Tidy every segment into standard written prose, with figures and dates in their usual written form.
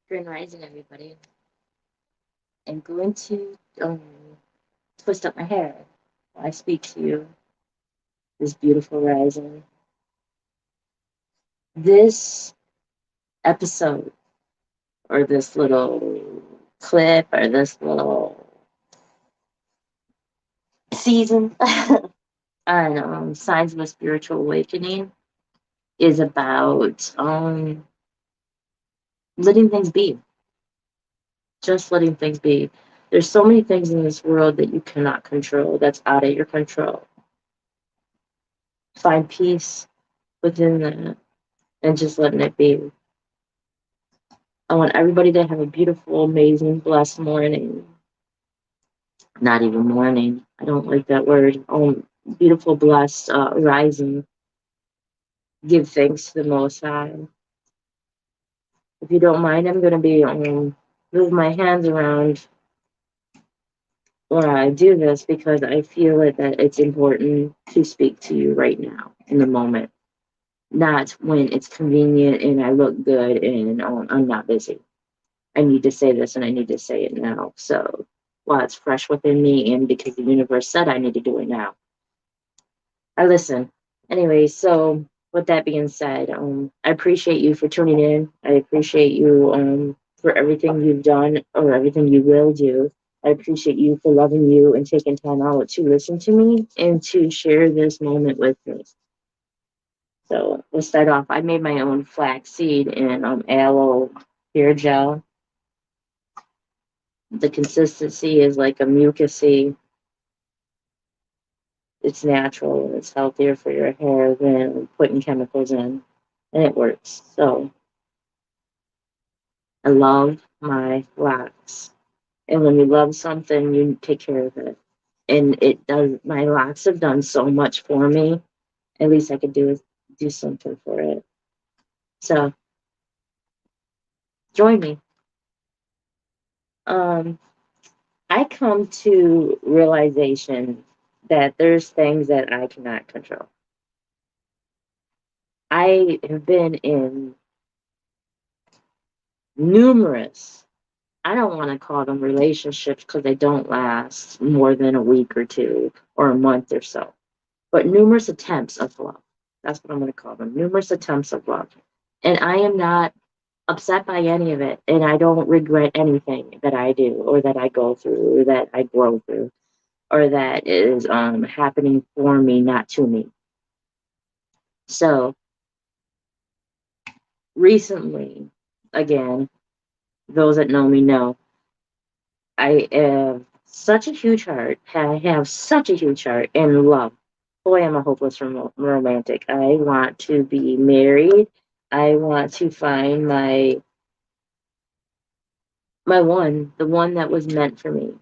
Grand Rising, everybody. I'm going to twist up my hair while I speak to you this beautiful rising. This episode, or this little clip, or this little season on Signs of a Spiritual Awakening is about letting things be, just letting things be. There's so many things in this world that you cannot control, that's out of your control. Find peace within that and just letting it be. I want everybody to have a beautiful, amazing, blessed morning. Not even morning. I don't like that word. Beautiful, blessed rising. Give thanks to the Most High. If you don't mind, I'm going to be move my hands around when I do this because I feel that it's important to speak to you right now in the moment, not when it's convenient and I look good and I'm not busy. I need to say this and I need to say it now. So while it's fresh within me and because the universe said I need to do it now, I listen. Anyway, so with that being said, I appreciate you for tuning in. I appreciate you for everything you've done or everything you will do. I appreciate you for loving you and taking time out to listen to me and to share this moment with me. So we'll start off. I made my own flaxseed and aloe hair gel. The consistency is like a mucusy. It's natural and it's healthier for your hair than putting chemicals in, and it works. So I love my locks, and when you love something, you take care of it. And it does. My locks have done so much for me. At least I could do something for it. So join me. Um, I come to realization that there's things that I cannot control. I have been in numerous, I don't want to call them relationships because they don't last more than a week or two or a month or so, but numerous attempts of love. That's what I'm going to call them, numerous attempts of love. And I am not upset by any of it. And I don't regret anything that I do or that I go through or that I grow through or that is happening for me, not to me. So recently, again, those that know me know I have such a huge heart. I have such a huge heart and love. Boy, I'm a hopeless romantic. I want to be married. I want to find my one, the one that was meant for me,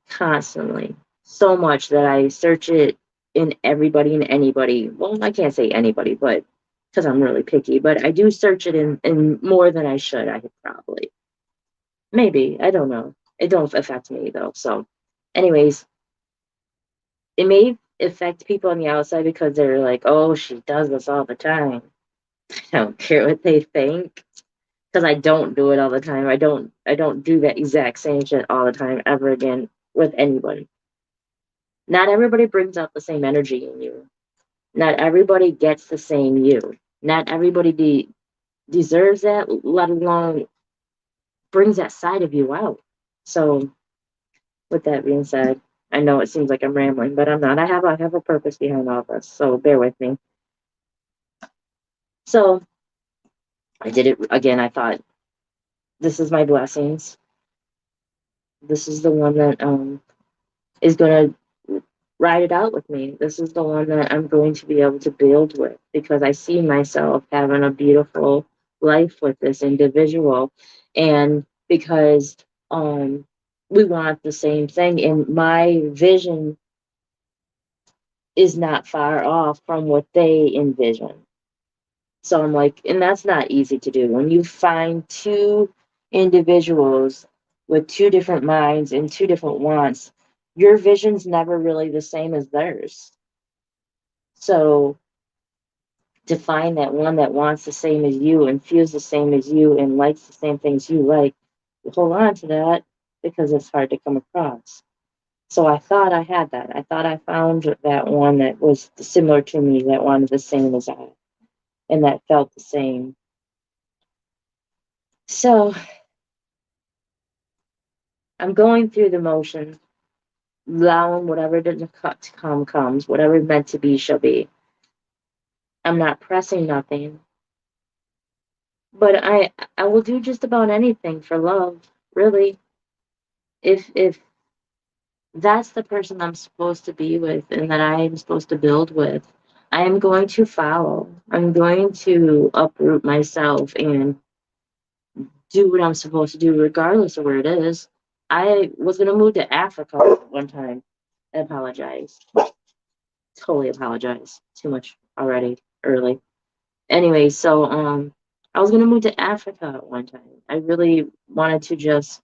constantly. So much that I search it in everybody and anybody. Well, I can't say anybody, but because I'm really picky, but I do search it in more than I should. I could probably, maybe, I don't know. It don't affect me though. So, anyways, it may affect people on the outside because they're like, oh, she does this all the time. I don't care what they think because I don't do it all the time. I don't do that exact same shit all the time ever again with anyone. Not everybody brings out the same energy in you. Not everybody gets the same you. Not everybody deserves that, let alone brings that side of you out. So with that being said, I know it seems like I'm rambling, but I'm not. I have a purpose behind all this, so bear with me. So I did it again. I thought, this is my blessings. This is the one that is going to ride it out with me. This is the one that I'm going to be able to build with because I see myself having a beautiful life with this individual, and because um, we want the same thing, and my vision is not far off from what they envision. So I'm like, and that's not easy to do. When you find two individuals with two different minds and two different wants, your vision's never really the same as theirs. So to find that one that wants the same as you and feels the same as you and likes the same things you like. Hold on to that because it's hard to come across. So I thought I had that. I thought I found that one that was similar to me, that wanted the same as I, and that felt the same. So I'm going through the motions, allowing whatever to come comes, whatever is meant to be shall be. I'm not pressing nothing, but I will do just about anything for love, really. If that's the person I'm supposed to be with and that I am supposed to build with, I am going to follow. I'm going to uproot myself and do what I'm supposed to do, regardless of where it is. I was going to move to Africa one time. I apologize. Totally apologize. Too much already, early. Anyway, so I was going to move to Africa one time. I really wanted to just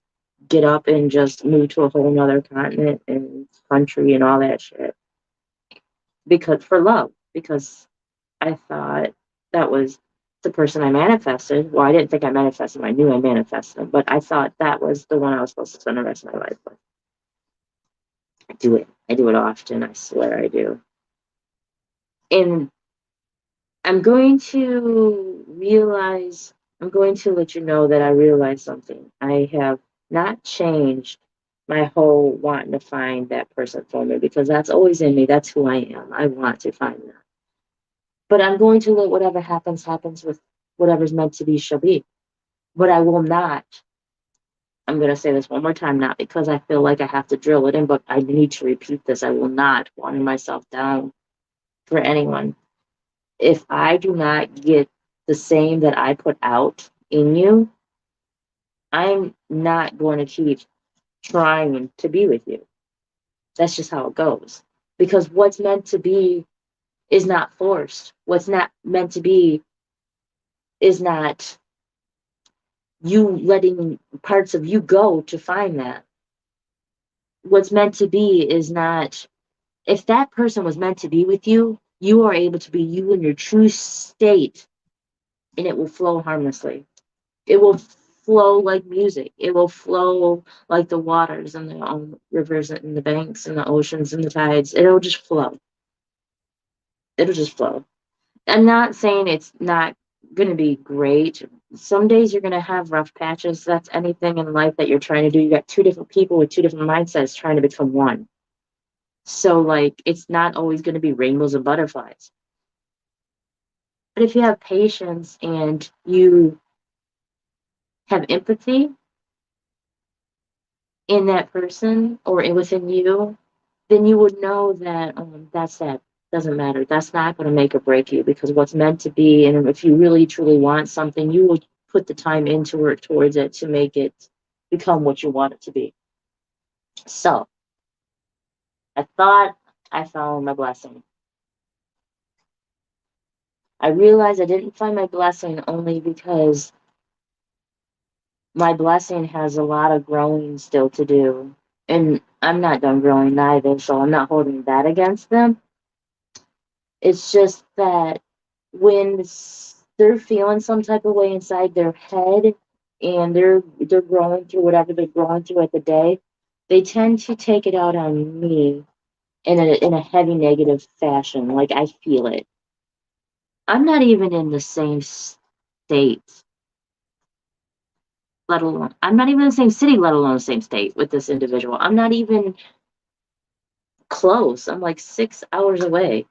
get up and just move to a whole nother continent and country and all that shit. Because for love, because I thought that was the person I manifested. Well, I didn't think I manifested him. I knew I manifested him, but I thought that was the one I was supposed to spend the rest of my life with. I do it. I do it often. I swear I do. And I'm going to realize, I'm going to let you know that I realized something. I have not changed my whole wanting to find that person for me because that's always in me. That's who I am. I want to find that. But I'm going to let whatever happens with whatever's meant to be shall be. But I will not, I'm going to say this one more time, not because I feel like I have to drill it in, but I need to repeat this. I will not water myself down for anyone. If I do not get the same that I put out in you, I'm not going to keep trying to be with you. That's just how it goes. Because what's meant to be is not forced. What's not meant to be is not you letting parts of you go to find that. What's meant to be is not, if that person was meant to be with you, you are able to be you in your true state and it will flow harmlessly. It will flow like music. It will flow like the waters and the rivers and the banks and the oceans and the tides. It'll just flow. It'll just flow. I'm not saying it's not going to be great. Some days you're going to have rough patches. That's anything in life that you're trying to do. You got two different people with two different mindsets trying to become one. So, like, it's not always going to be rainbows and butterflies. But if you have patience and you have empathy in that person or within you, then you would know that that's that. Doesn't matter. That's not going to make or break you because what's meant to be, and if you really truly want something, you will put the time into work towards it to make it become what you want it to be. So I thought I found my blessing. I realized I didn't find my blessing only because my blessing has a lot of growing still to do. And I'm not done growing either, so I'm not holding that against them. It's just that when they're feeling some type of way inside their head and they're growing through whatever they're growing through at the day, they tend to take it out on me in a heavy negative fashion. Like I feel it. I'm not even in the same state, let alone I'm not even in the same city, let alone the same state with this individual. I'm not even close. I'm like 6 hours away.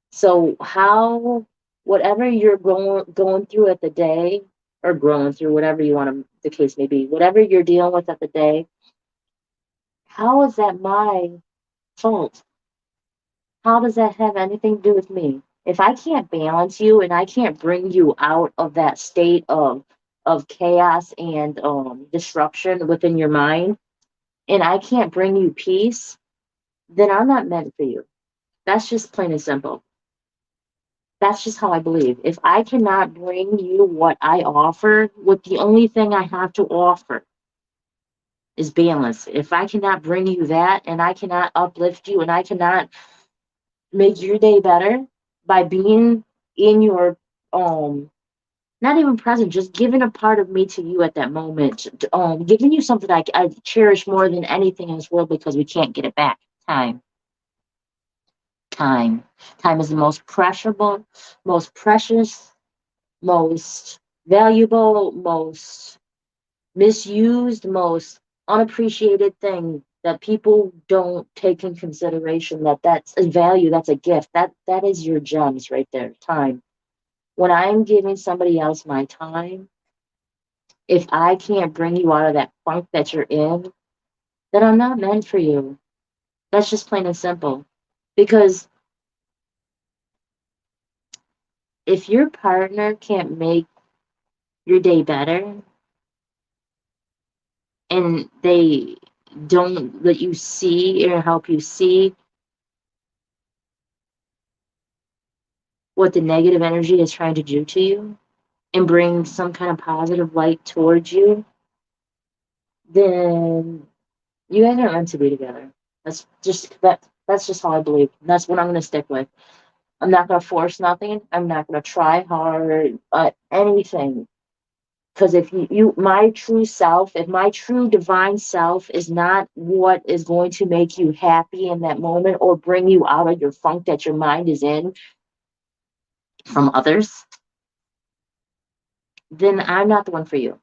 So how whatever you're going through at the day or growing through whatever you want to the case may be, whatever you're dealing with at the day, how is that my fault? How does that have anything to do with me? If I can't balance you and I can't bring you out of that state of chaos and disruption within your mind, and I can't bring you peace, then I'm not meant for you. That's just plain and simple. That's just how I believe. If I cannot bring you what I offer, what the only thing I have to offer is balance. If I cannot bring you that and I cannot uplift you and I cannot make your day better by being in your not even present, just giving a part of me to you at that moment, giving you something I cherish more than anything in this world because we can't get it back. Time. Time. Time is the most precious, most valuable, most misused, most unappreciated thing that people don't take in consideration. That's a value, that's a gift. That is your gems right there. Time. When I'm giving somebody else my time, if I can't bring you out of that funk that you're in, then I'm not meant for you. That's just plain and simple. Because if your partner can't make your day better and they don't let you see or help you see what the negative energy is trying to do to you and bring some kind of positive light towards you, then you guys aren't meant to be together. That's just how I believe. That's what I'm gonna stick with. I'm not gonna force nothing. I'm not gonna try hard at anything. Because if my true self, if my true divine self is not what is going to make you happy in that moment or bring you out of your funk that your mind is in from others, then I'm not the one for you.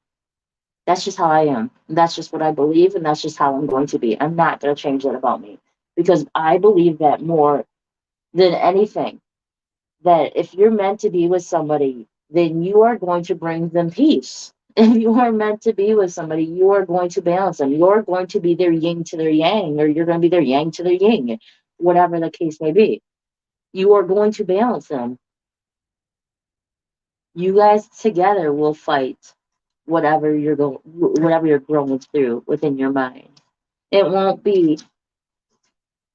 That's just how I am. That's just what I believe, and that's just how I'm going to be. I'm not going to change that about me because I believe that more than anything, that if you're meant to be with somebody, then you are going to bring them peace. If you are meant to be with somebody, you are going to balance them. You're going to be their yin to their yang, or you're going to be their yang to their yin, whatever the case may be. You are going to balance them. You guys together will fight whatever you're growing through within your mind. It won't be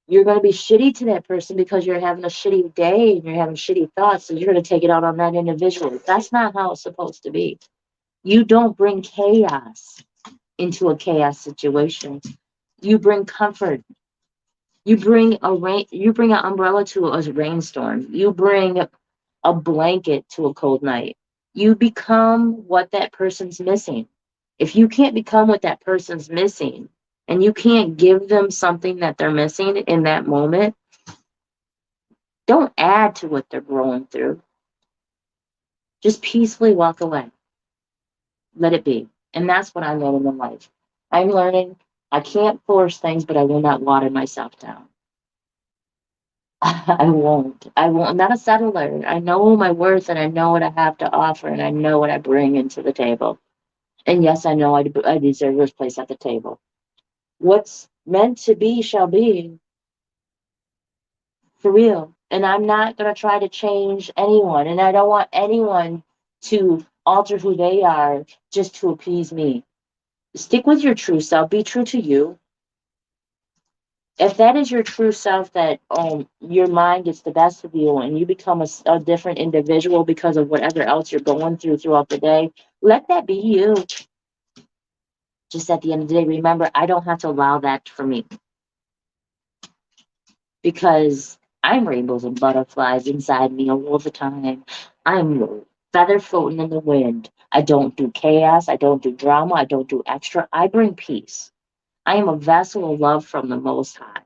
you're going to be shitty to that person because you're having a shitty day and you're having shitty thoughts, so you're going to take it out on that individual. That's not how it's supposed to be. You don't bring chaos into a chaos situation. You bring comfort. You bring you bring an umbrella to a rainstorm. You bring a blanket to a cold night. You become what that person's missing. If you can't become what that person's missing and you can't give them something that they're missing in that moment, don't add to what they're going through. Just peacefully walk away. Let it be. And that's what I'm learning in life. I'm learning I can't force things, but I will not water myself down. I won't. I won't. I'm not a settler. I know my worth and I know what I have to offer and I know what I bring into the table. And yes, I know I deserve this place at the table. What's meant to be shall be, for real. And I'm not going to try to change anyone. And I don't want anyone to alter who they are just to appease me. Stick with your true self. Be true to you. If that is your true self, that your mind gets the best of you and you become a different individual because of whatever else you're going throughout the day, let that be you. Just at the end of the day, remember, I don't have to allow that for me because I'm rainbows and butterflies inside me all the time. I'm a feather floating in the wind. I don't do chaos. I don't do drama. I don't do extra. I bring peace. I am a vessel of love from the Most High.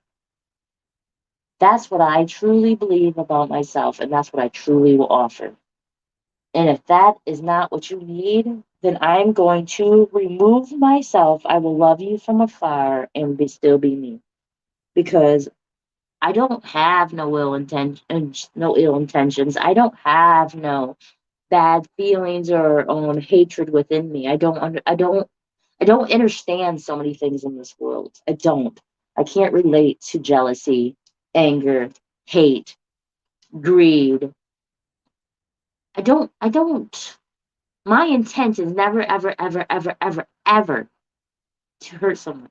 That's what I truly believe about myself, and that's what I truly will offer. And if that is not what you need, then I'm going to remove myself. I will love you from afar and still be me. Because I don't have no ill intentions. I don't have no bad feelings or hatred within me. I don't understand so many things in this world. I don't. I can't relate to jealousy, anger, hate, greed. I don't. My intent is never, ever, ever, ever, ever, ever to hurt someone.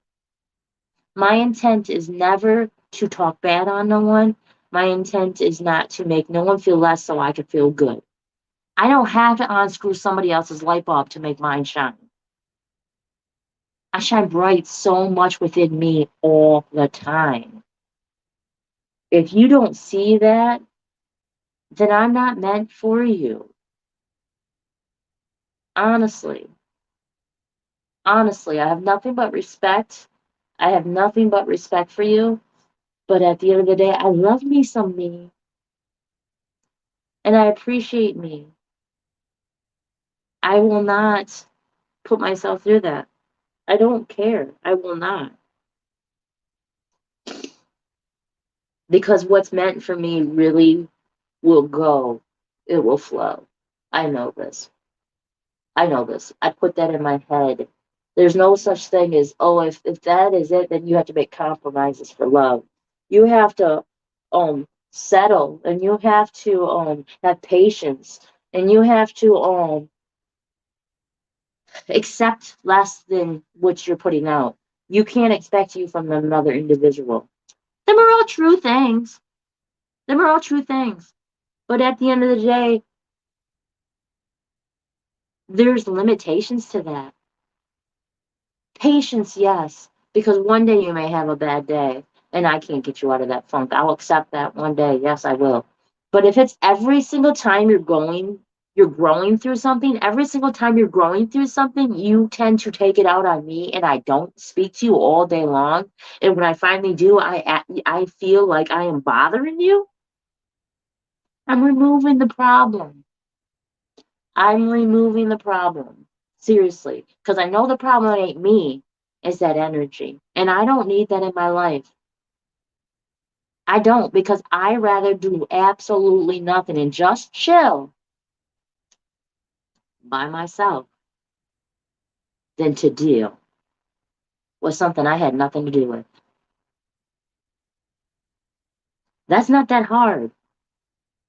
My intent is never to talk bad on no one. My intent is not to make no one feel less so I can feel good. I don't have to unscrew somebody else's light bulb to make mine shine. I shine bright so much within me all the time. If you don't see that, then I'm not meant for you. Honestly. Honestly, I have nothing but respect. I have nothing but respect for you. But at the end of the day, I love me some me. And I appreciate me. I will not put myself through that. I don't care. I will not. Because what's meant for me really will go. It will flow. I know this. I know this. I put that in my head. There's no such thing as, oh, if that is it, then you have to make compromises for love. You have to settle, and you have to have patience, and you have to accept less than what you're putting out. You can't expect you from another individual. Them are all true things. Them are all true things. But at the end of the day, there's limitations to that. Patience, yes, because one day you may have a bad day and I can't get you out of that funk. I'll accept that one day. Yes, I will. But if it's every single time you're growing through something, every single time you're growing through something, you tend to take it out on me and I don't speak to you all day long. And when I finally do, I feel like I am bothering you. I'm removing the problem. I'm removing the problem. Seriously. Because I know the problem ain't me, it's that energy. And I don't need that in my life. I don't, because I rather do absolutely nothing and just chill by myself than to deal with something I had nothing to do with. That's not that hard.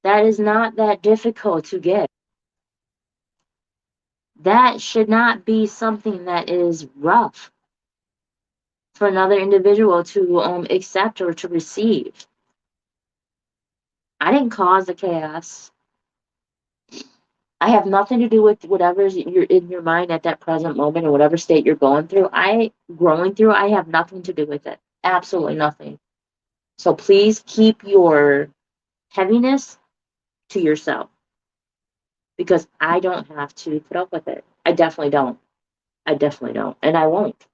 That is not that difficult to get. That should not be something that is rough for another individual to accept or to receive. I didn't cause the chaos. I have nothing to do with whatever's you're in your mind at that present moment or whatever state you're going through. I have nothing to do with it. Absolutely nothing. So please keep your heaviness to yourself because I don't have to put up with it. I definitely don't. I definitely don't. And I won't.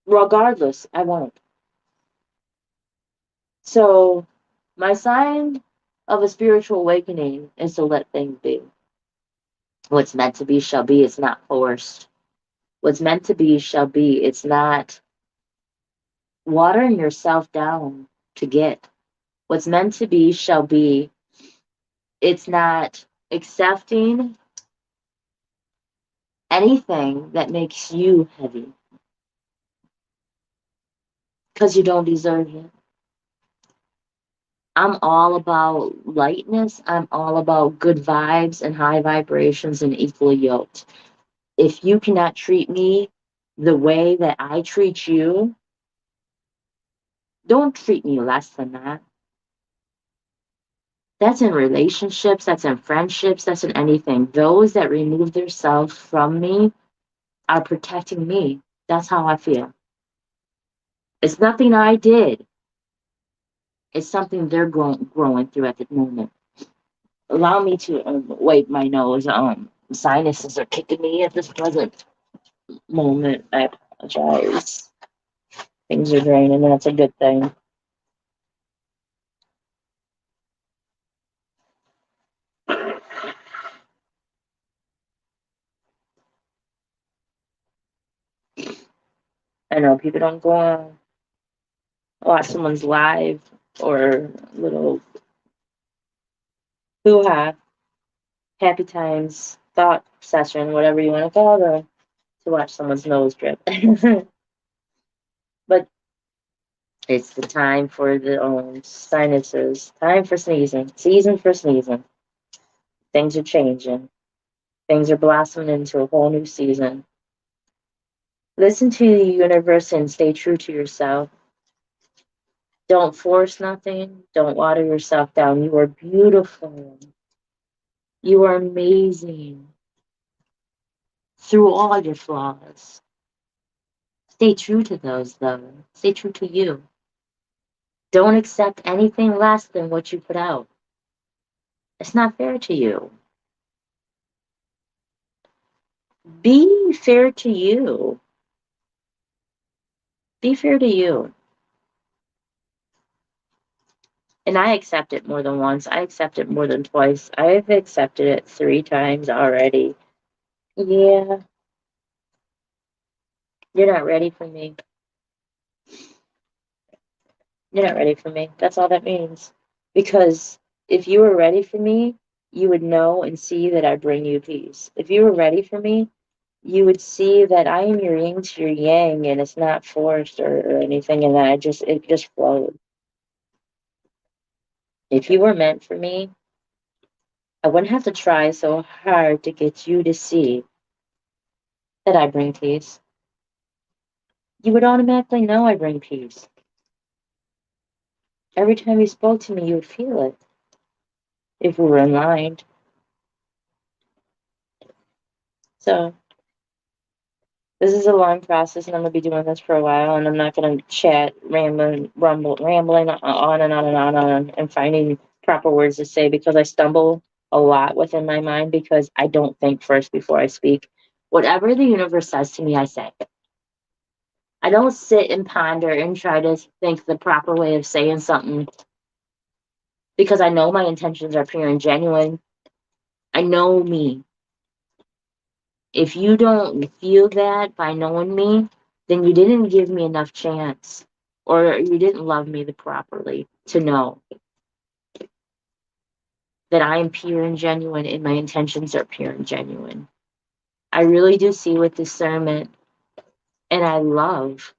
Regardless, I won't. So my sign of a spiritual awakening is to let things be. What's meant to be shall be. It's not forced. What's meant to be shall be. It's not watering yourself down to get. What's meant to be shall be. It's not accepting anything that makes you heavy because you don't deserve it. I'm all about lightness. I'm all about good vibes and high vibrations and equally yoked. If you cannot treat me the way that I treat you, don't treat me less than that. That's in relationships, that's in friendships, that's in anything. Those that remove themselves from me are protecting me. That's how I feel. It's nothing I did. It's something they're growing through at the moment. Allow me to wipe my nose. Sinuses are kicking me at this present moment. I apologize. Things are draining, and that's a good thing. I know people don't go on watch someone's live or little hoo-ha, happy times, thought session, whatever you want to call them, to watch someone's nose drip. But it's the time for the sinuses, time for sneezing, season for sneezing. Things are changing. Things are blossoming into a whole new season. Listen to the universe and stay true to yourself. Don't force nothing. Don't water yourself down. You are beautiful. You are amazing through all your flaws. Stay true to those, though. Stay true to you. Don't accept anything less than what you put out. It's not fair to you. Be fair to you. Be fair to you. And I accept it more than once. I accept it more than twice. I've accepted it 3 times already. Yeah, you're not ready for me. You're not ready for me. That's all that means. Because if you were ready for me, you would know and see that I bring you peace. If you were ready for me, you would see that I am your yin to your yang, and it's not forced or anything, and that it just flowed. If you were meant for me, I wouldn't have to try so hard to get you to see that I bring peace. You would automatically know I bring peace. Every time you spoke to me, you would feel it if we were aligned. So this is a long process, and I'm gonna be doing this for a while, and I'm not gonna chat, rambling on and on and on and finding proper words to say, because I stumble a lot within my mind because I don't think first before I speak. Whatever the universe says to me, I say. I don't sit and ponder and try to think the proper way of saying something, because I know my intentions are pure and genuine. I know me. If you don't feel that by knowing me, then you didn't give me enough chance, or you didn't love me properly to know that I am pure and genuine and my intentions are pure and genuine. I really do see with discernment, and I love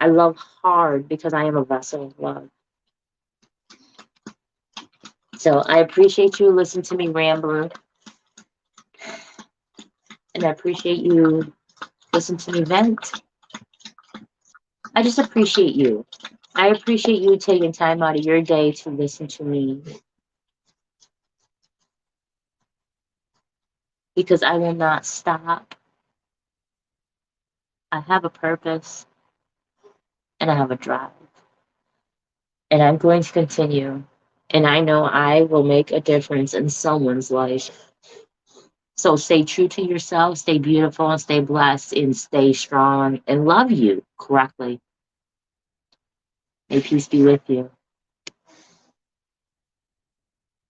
hard because I am a vessel of love. So I appreciate you listening to me ramble, and I appreciate you listening to me vent. I just appreciate you. I appreciate you taking time out of your day to listen to me, because I will not stop. I have a purpose and I have a drive, and I'm going to continue. And I know I will make a difference in someone's life. So stay true to yourself, stay beautiful, and stay blessed, and stay strong, and love you correctly. May peace be with you.